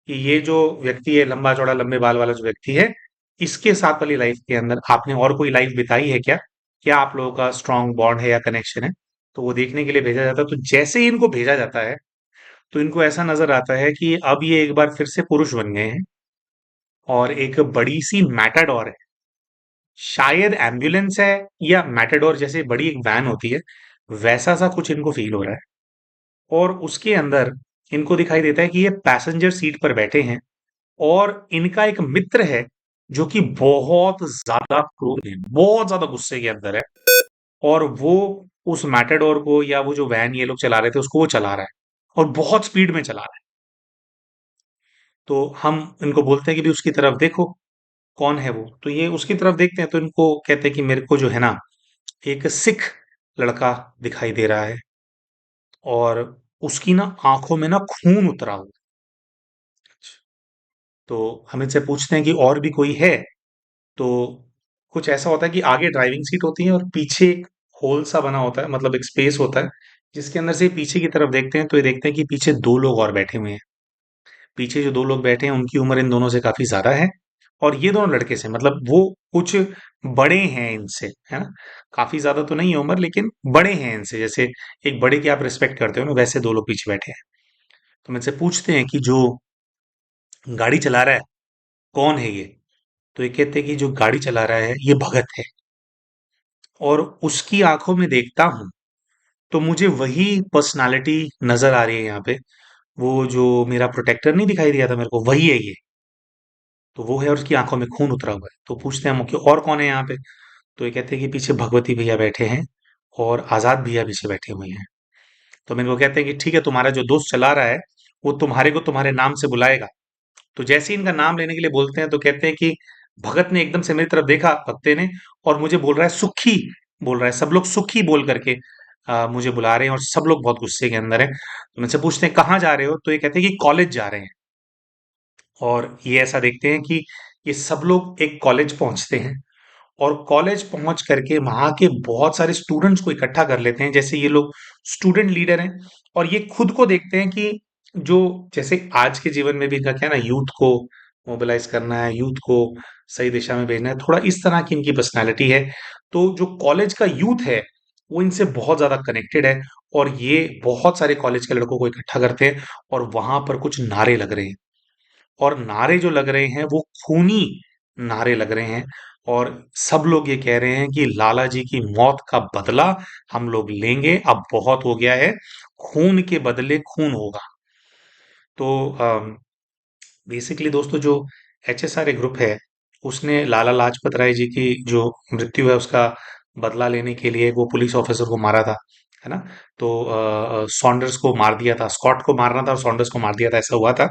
कि ये जो व्यक्ति है लंबा चौड़ा लंबे बाल वाला जो व्यक्ति है, इसके साथ वाली लाइफ के अंदर आपने और कोई लाइफ बिताई है क्या? क्या आप लोगों का स्ट्रांग बॉन्ड है या कनेक्शन है? तो वो देखने के लिए भेजा जाता है। तो जैसे ही इनको भेजा जाता है, तो इनको ऐसा नजर आता है कि अब ये एक बार फिर से पुरुष बन गए हैं, और एक बड़ी सी मैटाडोर है, शायद एम्बुलेंस है, या मैटाडोर जैसे बड़ी एक वैन होती है, वैसा सा कुछ इनको फील हो रहा है। और उसके अंदर इनको दिखाई देता है कि ये पैसेंजर सीट पर बैठे हैं, और इनका एक मित्र है जो कि बहुत ज्यादा क्रूर है, बहुत ज्यादा गुस्से के अंदर है, और वो उस मैटाडोर को, या वो जो वैन ये लोग चला रहे थे उसको, वो चला रहा है, और बहुत स्पीड में चला रहा है। तो हम इनको बोलते हैं कि भी उसकी तरफ देखो, कौन है वो? तो ये उसकी तरफ देखते हैं, तो इनको कहते हैं कि मेरे को जो है ना, एक सिख लड़का दिखाई दे रहा है, और उसकी ना आंखों में ना खून उतरा हुआ। तो हम इनसे पूछते हैं कि और भी कोई है? तो कुछ ऐसा होता है कि आगे ड्राइविंग सीट होती है, और पीछे एक होल सा बना होता है, मतलब एक स्पेस होता है, जिसके अंदर से पीछे की तरफ देखते हैं, तो ये देखते हैं कि पीछे दो लोग और बैठे हुए हैं। पीछे जो दो लोग बैठे हैं उनकी उम्र इन दोनों से काफी ज्यादा है, और ये दोनों लड़के से, मतलब वो कुछ बड़े हैं इनसे, है ना? काफी ज्यादा तो नहीं है उम्र, लेकिन बड़े हैं इनसे, जैसे एक बड़े की आप रिस्पेक्ट करते हो ना, वैसे दो लोग पीछे बैठे हैं। तो मुझसे पूछते हैं कि जो गाड़ी चला रहा है, कौन है ये? तो ये कहते हैं कि जो गाड़ी चला रहा है ये भगत है, और उसकी आंखों में देखता हूं तो मुझे वही पर्सनालिटी नजर आ रही है यहाँ पे। वो जो मेरा प्रोटेक्टर नहीं दिखाई दिया था मेरे को, वही है ये। तो वो है, और उसकी आंखों में खून उतरा हुआ है। तो पूछते हैं हम कि और कौन है यहाँ पे? तो ये कहते हैं कि पीछे भगवती भैया बैठे हैं, और आजाद भैया पीछे बैठे हुए हैं। तो मेरे को कहते हैं कि ठीक है, तुम्हारा जो दोस्त चला रहा है वो तुम्हारे को तुम्हारे नाम से बुलाएगा। तो जैसे ही इनका नाम लेने के लिए बोलते हैं, तो कहते हैं कि भगत ने एकदम से मेरी तरफ देखा, भक्ते ने, और मुझे बोल रहा है सुखी, बोल रहा है, सब लोग सुखी बोल करके मुझे बुला रहे हैं, और सब लोग बहुत गुस्से के अंदर है। तो मुझसे पूछते हैं कहाँ जा रहे हो? तो ये कहते हैं कि कॉलेज जा रहे हैं। और ये ऐसा देखते हैं कि ये सब लोग एक कॉलेज पहुंचते हैं, और कॉलेज पहुंच करके वहां के बहुत सारे स्टूडेंट्स को इकट्ठा कर लेते हैं, जैसे ये लोग स्टूडेंट लीडर हैं। और ये खुद को देखते हैं कि जो, जैसे आज के जीवन में भी इनका क्या है ना, यूथ को मोबिलाइज करना है, यूथ को सही दिशा में भेजना है, थोड़ा इस तरह की इनकी पर्सनैलिटी है। तो जो कॉलेज का यूथ है, वो इनसे बहुत ज्यादा कनेक्टेड है, और ये बहुत सारे कॉलेज के लड़कों को इकट्ठा करते हैं, और वहां पर कुछ नारे लग रहे हैं, और नारे जो लग रहे हैं वो खूनी नारे लग रहे हैं। और सब लोग ये कह रहे हैं कि लाला जी की मौत का बदला हम लोग लेंगे, अब बहुत हो गया है, खून के बदले खून होगा। तो बेसिकली दोस्तों, जो एचएसआर ग्रुप है, उसने लाला लाजपत राय जी की जो मृत्यु है उसका बदला लेने के लिए वो पुलिस ऑफिसर को मारा था, है ना? तो सॉन्डर्स को मार दिया था, स्कॉट को मारना था और सॉन्डर्स को मार दिया था, ऐसा हुआ था।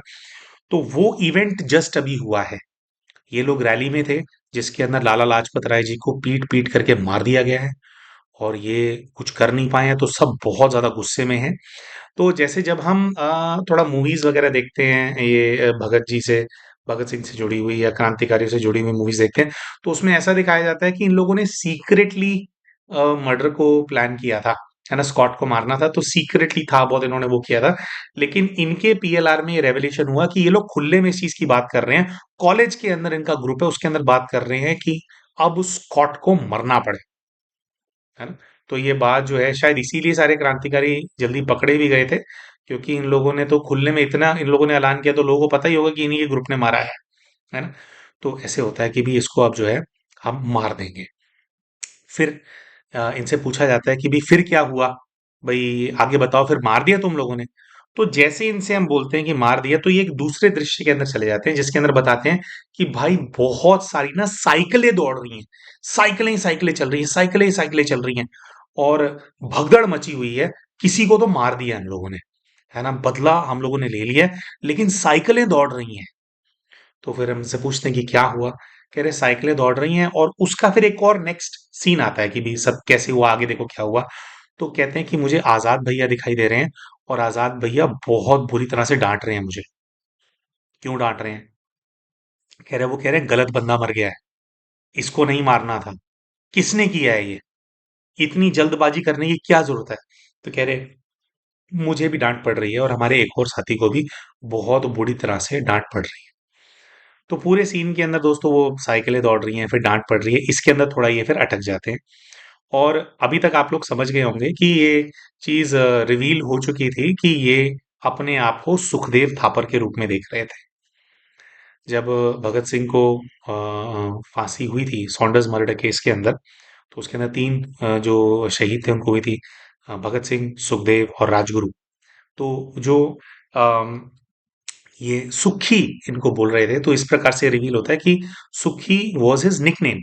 तो वो इवेंट जस्ट अभी हुआ है। ये लोग रैली में थे, जिसके अंदर लाला लाजपत राय जी को पीट पीट करके मार दिया गया है, और ये कुछ कर नहीं पाए हैं, तो सब बहुत ज्यादा गुस्से में हैं। तो जैसे जब हम थोड़ा मूवीज वगैरह देखते हैं, ये भगत जी से, भगत सिंह से जुड़ी हुई या क्रांतिकारियों से जुड़ी हुई मूवीज देखते हैं, तो उसमें ऐसा दिखाया जाता है कि इन लोगों ने सीक्रेटली मर्डर को प्लान किया था, है ना? स्कॉट को मारना था, तो सीक्रेटली था बहुत, इन्होंने वो किया था। लेकिन इनके पीएलआर में ये रेवलेशन हुआ कि ये लोग खुले में इस चीज की बात कर रहे हैं, कॉलेज के अंदर इनका ग्रुप है उसके अंदर बात कर रहे हैं कि अब उस स्कॉट को मरना पड़े, है ना? तो ये बात जो है शायद इसीलिए सारे क्रांतिकारी जल्दी पकड़े भी गए थे, क्योंकि इन लोगों ने तो खुलने में इतना इन लोगों ने ऐलान किया, तो लोगों को पता ही होगा कि इन्हीं के ग्रुप ने मारा है ना? तो ऐसे होता है कि भी इसको अब जो है हम मार देंगे। फिर इनसे पूछा जाता है कि भाई फिर क्या हुआ, भाई आगे बताओ, फिर मार दिया तुम लोगों ने? तो जैसे इनसे हम बोलते हैं कि मार दिया, तो ये एक दूसरे दृश्य के अंदर चले जाते हैं, जिसके अंदर बताते हैं कि भाई बहुत सारी ना साइकिलें दौड़ रही हैं, साइकिलें ही साइकिलें चल रही हैं, साइकिलें ही साइकिलें चल रही हैं, और भगदड़ मची हुई है। किसी को तो मार दिया हम लोगों ने, है ना, बदला हम लोगों ने ले लिया है, लेकिन साइकिलें दौड़ रही हैं। तो फिर हमसे पूछते हैं कि क्या हुआ? कह रहे साइकिलें दौड़ रही हैं, और उसका फिर एक और नेक्स्ट सीन आता है कि भी सब कैसे हुआ, आगे देखो क्या हुआ। तो कहते हैं कि मुझे आजाद भैया दिखाई दे रहे हैं, और आजाद भैया बहुत बुरी तरह से डांट रहे हैं मुझे। क्यों डांट रहे हैं? कह रहे हैं गलत बंदा मर गया है, इसको नहीं मारना था। किसने किया है ये? इतनी जल्दबाजी करने की क्या जरूरत है? तो कह रहे मुझे भी डांट पड़ रही है, और हमारे एक और साथी को भी बहुत बुरी तरह से डांट पड़ रही है। तो पूरे सीन के अंदर दोस्तों वो साइकिलें दौड़ रही हैं, फिर डांट पड़ रही है, इसके अंदर थोड़ा ये फिर अटक जाते हैं। और अभी तक आप लोग समझ गए होंगे कि ये चीज रिवील हो चुकी थी कि ये अपने आप को सुखदेव थापर के रूप में देख रहे थे। जब भगत सिंह को फांसी हुई थी सॉन्डर्स मर्डर केस के अंदर, तो उसके अंदर तीन जो शहीद थे उनको हुई थी, भगत सिंह, सुखदेव और राजगुरु। तो जो अम, ये सुखी इनको बोल रहे थे, तो इस प्रकार से रिवील होता है कि सुखी वॉज हिज निकनेम।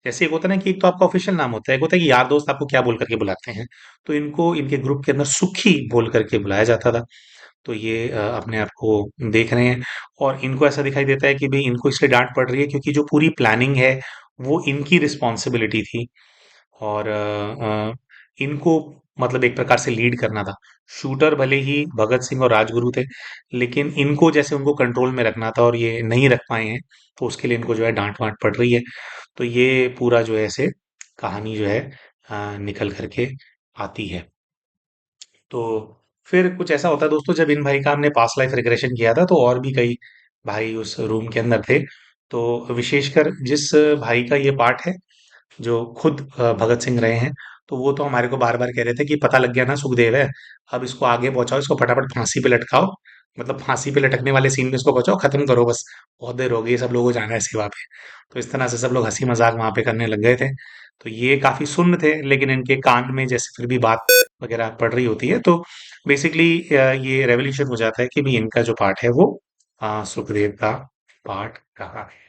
जैसे एक होता है ना कि एक तो आपका ऑफिशियल नाम होता है, एक होता है कि यार दोस्त आपको क्या बोल करके बुलाते हैं। तो इनको इनके ग्रुप के अंदर सुखी बोल करके बुलाया जाता था। तो ये अपने आप को देख रहे हैं, और इनको ऐसा दिखाई देता है कि भाई इनको इसलिए डांट पड़ रही है क्योंकि जो पूरी प्लानिंग है वो इनकी रिस्पॉन्सिबिलिटी थी, और इनको मतलब एक प्रकार से लीड करना था। शूटर भले ही भगत सिंह और राजगुरु थे, लेकिन इनको जैसे उनको कंट्रोल में रखना था और ये नहीं रख पाए हैं, तो उसके लिए इनको जो है डांट वांट पड़ रही है। तो ये पूरा जो है ऐसे कहानी जो है निकल करके आती है। तो फिर कुछ ऐसा होता है दोस्तों, जब इन भाई का हमने पास्ट लाइफ रिग्रेशन किया था, तो और भी कई भाई उस रूम के अंदर थे। तो विशेषकर जिस भाई का ये पार्ट है, जो खुद भगत सिंह रहे हैं, तो वो तो हमारे को बार बार कह रहे थे कि पता लग गया ना सुखदेव है, अब इसको आगे पहुंचाओ, इसको फटाफट फांसी पे लटकाओ, मतलब फांसी पे लटकने वाले सीन में इसको पहुंचाओ, खत्म करो बस, बहुत देर हो गई, सब लोगों को जाना है सेवा पे। तो इस तरह से सब लोग हंसी मजाक वहां पे करने लग गए थे। तो ये काफी सुन्न थे, लेकिन इनके कान में जैसे फिर भी बात वगैरह पड़ रही होती है, तो बेसिकली ये रेवल्यूशन हो जाता है कि भी इनका जो पार्ट है वो सुखदेव का पार्ट रहा है।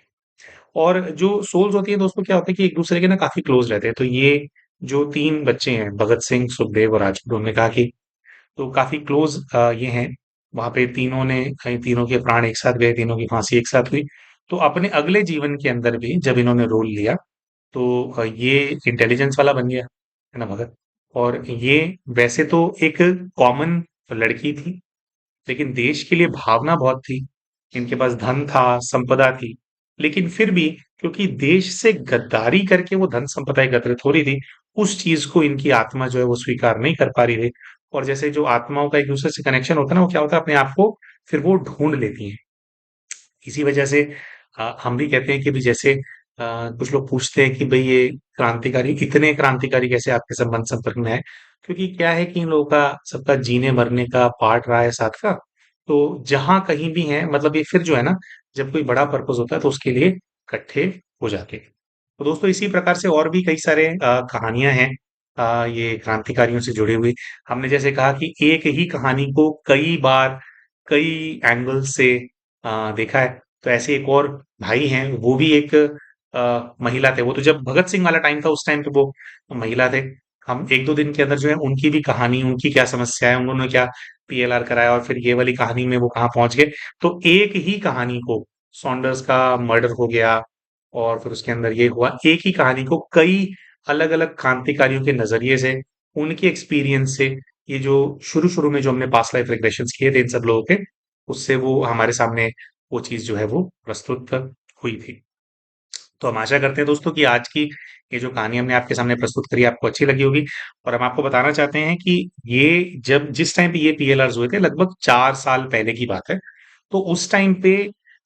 और जो सोल्स होती है दोस्तों, क्या होता है कि एक दूसरे के ना काफी क्लोज रहते हैं। तो ये जो तीन बच्चे हैं, भगत सिंह, सुखदेव और राजगुरु, उन्होंने कहा कि तो काफी क्लोज ये हैं। वहां पे तीनों ने कहीं तीनों के प्राण एक साथ गए, तीनों की फांसी एक साथ हुई। तो अपने अगले जीवन के अंदर भी जब इन्होंने रोल लिया, तो ये इंटेलिजेंस वाला बन गया, है ना भगत। और ये वैसे तो एक कॉमन लड़की थी, लेकिन देश के लिए भावना बहुत थी। इनके पास धन था, संपदा थी, लेकिन फिर भी क्योंकि देश से गद्दारी करके वो धन संपदा एकत्रित हो रही थी, उस चीज को इनकी आत्मा जो है वो स्वीकार नहीं कर पा रही थी। और जैसे जो आत्माओं का एक दूसरे से कनेक्शन होता है ना, वो क्या होता है, अपने आप को फिर वो ढूंढ लेती हैं। इसी वजह से हम भी कहते हैं कि भी जैसे कुछ लोग पूछते हैं कि भाई ये क्रांतिकारी, इतने क्रांतिकारी कैसे आपके संबंध संपर्क में है? क्योंकि क्या है कि इन लोगों का सबका जीने मरने का पार्ट रहा है साथ का। तो जहां कहीं भी है, मतलब ये फिर जो है ना, जब कोई बड़ा पर्पस होता है तो उसके लिए इकट्ठे हो जाते हैं। तो दोस्तों इसी प्रकार से और भी कई सारे कहानियां हैं ये क्रांतिकारियों से जुड़ी हुई। हमने जैसे कहा कि एक ही कहानी को कई बार कई एंगल से देखा है। तो ऐसे एक और भाई हैं, वो भी एक महिला थे। वो तो जब भगत सिंह वाला टाइम था, उस टाइम पे वो महिला थे। हम एक दो दिन के अंदर जो है उनकी भी कहानी, उनकी क्या समस्या है, उन्होंने क्या पीएलआर कराया, और फिर ये वाली कहानी में वो कहाँ पहुंच गए। तो एक ही कहानी को, सॉन्डर्स का मर्डर हो गया, और फिर उसके अंदर ये हुआ, एक ही कहानी को कई अलग अलग क्रांतिकारियों के नजरिए से, उनके एक्सपीरियंस से, ये जो शुरू शुरू में जो हमने पास्ट लाइफ रिग्रेशंस किए थे इन सब लोगों के, उससे वो हमारे सामने वो चीज जो है वो प्रस्तुत हुई थी। तो हम आशा करते हैं दोस्तों कि आज की ये जो कहानी हमने आपके सामने प्रस्तुत करी आपको अच्छी लगी होगी। और हम आपको बताना चाहते हैं कि ये जब जिस टाइम पे ये पीएलआर हुए थे, लगभग 4 साल पहले की बात है। तो उस टाइम पे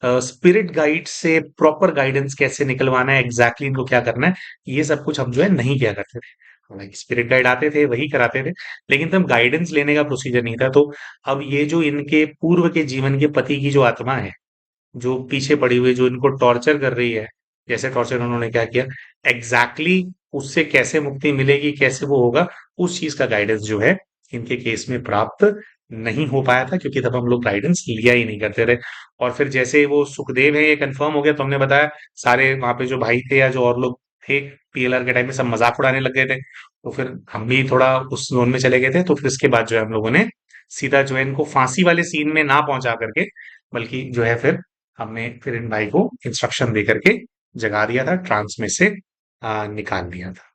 स्पिरिट गाइड से प्रॉपर गाइडेंस कैसे निकलवाना है, एग्जैक्टली इनको क्या करना है, ये सब कुछ हम जो है नहीं किया करते थे। हालांकि स्पिरिट गाइड आते थे वही कराते थे, लेकिन तब गाइडेंस लेने का प्रोसीजर नहीं था। तो अब ये जो इनके पूर्व के जीवन के पति की जो आत्मा है, जो पीछे पड़ी हुई है, जो इनको टॉर्चर कर रही है, जैसे टॉर्चर उन्होंने क्या किया, एग्जैक्टली उससे कैसे मुक्ति मिलेगी, कैसे वो होगा, उस चीज का गाइडेंस जो है इनके केस में प्राप्त नहीं हो पाया था, क्योंकि तब हम लोग गाइडेंस लिया ही नहीं करते थे। और फिर जैसे वो सुखदेव है ये कंफर्म हो गया, तो हमने बताया सारे वहां पे जो भाई थे या जो और लोग थे पीएलआर के टाइम में सब मजाक उड़ाने लग गए थे। तो फिर हम भी थोड़ा उस जोन में चले गए थे। तो फिर इसके बाद जो है हम लोगों ने सीधा जो है इनको फांसी वाले सीन में ना पहुंचा करके, बल्कि जो है फिर हमने फिर इन भाई को इंस्ट्रक्शन दे करके जगा दिया था, ट्रांस में से निकाल दिया था।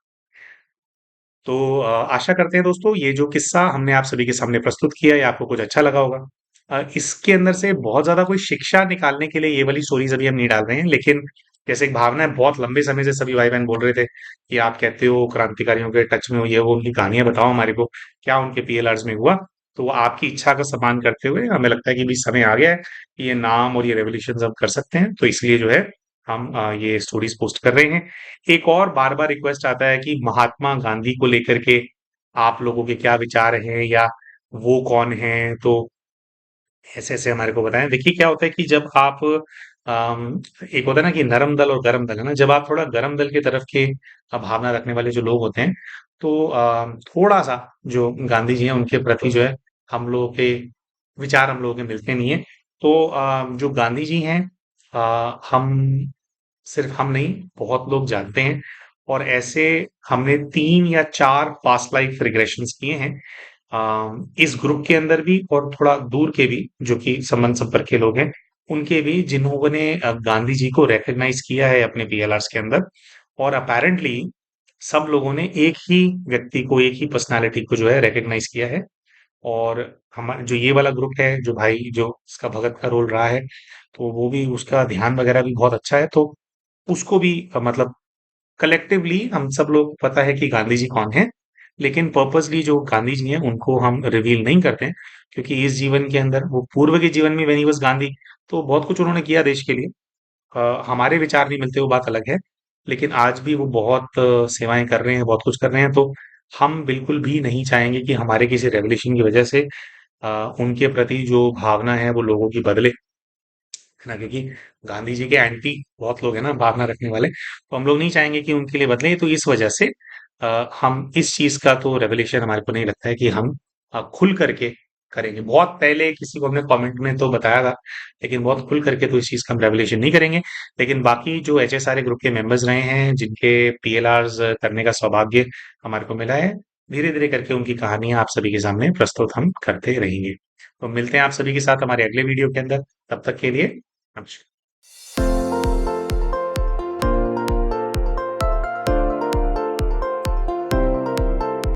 तो आशा करते हैं दोस्तों ये जो किस्सा हमने आप सभी के सामने प्रस्तुत किया ये आपको कुछ अच्छा लगा होगा। इसके अंदर से बहुत ज्यादा कोई शिक्षा निकालने के लिए ये वाली स्टोरीज अभी हम नहीं डाल रहे हैं, लेकिन जैसे एक भावना है, बहुत लंबे समय से सभी भाई बहन बोल रहे थे कि आप कहते हो क्रांतिकारियों के टच में हो, ये वो उनकी कहानियां बताओ हमारे को, क्या उनके पीएलआर्स में हुआ। तो वो आपकी इच्छा का सम्मान करते हुए हमें लगता है कि भी समय आ गया है कि ये नाम और ये रेवोल्यूशन हम कर सकते हैं। तो इसलिए जो है हम ये स्टोरीज पोस्ट कर रहे हैं। एक और बार बार रिक्वेस्ट आता है कि महात्मा गांधी को लेकर के आप लोगों के क्या विचार हैं, या वो कौन है, तो ऐसे ऐसे हमारे को बताएं। देखिए क्या होता है कि जब आप एक होता है ना कि नरम दल और गरम दल है ना, जब आप थोड़ा गरम दल की तरफ के भावना रखने वाले जो लोग होते हैं, तो थोड़ा सा जो गांधी जी हैं उनके प्रति जो है हम लोगों के विचार हम लोगों के मिलते नहीं है। तो जो गांधी जी हैं, हम सिर्फ हम नहीं, बहुत लोग जानते हैं। और ऐसे हमने 3 या 4 पास्ट लाइफ रिग्रेशंस किए हैं, इस ग्रुप के अंदर भी और थोड़ा दूर के भी, जो कि संबंध संपर्क के लोग हैं उनके भी, जिन्होंने गांधी जी को रिकग्नाइज किया है अपने पीएलआर्स के अंदर। और अपेरेंटली सब लोगों ने एक ही व्यक्ति को, एक ही पर्सनालिटी को जो है रिकग्नाइज किया है। और हमारा जो ये वाला ग्रुप है, जो भाई जो इसका भगत का रोल रहा है, तो वो भी उसका ध्यान वगैरह भी बहुत अच्छा है। तो उसको भी मतलब कलेक्टिवली हम सब लोग पता है कि गांधी जी कौन है, लेकिन पर्पसली जो गांधी जी हैं उनको हम रिवील नहीं करते हैं, क्योंकि इस जीवन के अंदर, वो पूर्व के जीवन में व्हेन ही वाज गांधी, तो बहुत कुछ उन्होंने किया देश के लिए। हमारे विचार नहीं मिलते वो बात अलग है, लेकिन आज भी वो बहुत सेवाएं कर रहे हैं, बहुत कुछ कर रहे हैं। तो हम बिल्कुल भी नहीं चाहेंगे कि हमारे किसी रेवोल्यूशन की वजह से उनके प्रति जो भावना है वो लोगों की बदले, है ना, क्योंकि गांधी जी के एंटी बहुत लोग हैं ना भावना रखने वाले, तो हम लोग नहीं चाहेंगे कि उनके लिए बदले। तो इस वजह से हम इस चीज का तो रेवोल्यूशन हमारे को नहीं लगता है कि हम खुल करके करेंगे। बहुत पहले किसी को हमने कमेंट में तो बताया था, लेकिन बहुत खुल करके तो इस चीज का हम रेवोल्यूशन नहीं करेंगे। लेकिन बाकी जो एचएसआर ग्रुप के मेंबर्स रहे हैं, जिनके पीएलआर्स करने का सौभाग्य हमारे को मिला है, धीरे धीरे करके उनकी कहानियां आप सभी के सामने प्रस्तुत हम करते रहेंगे। तो मिलते हैं आप सभी के साथ हमारे अगले वीडियो के अंदर। तब तक के लिए नमस्कार।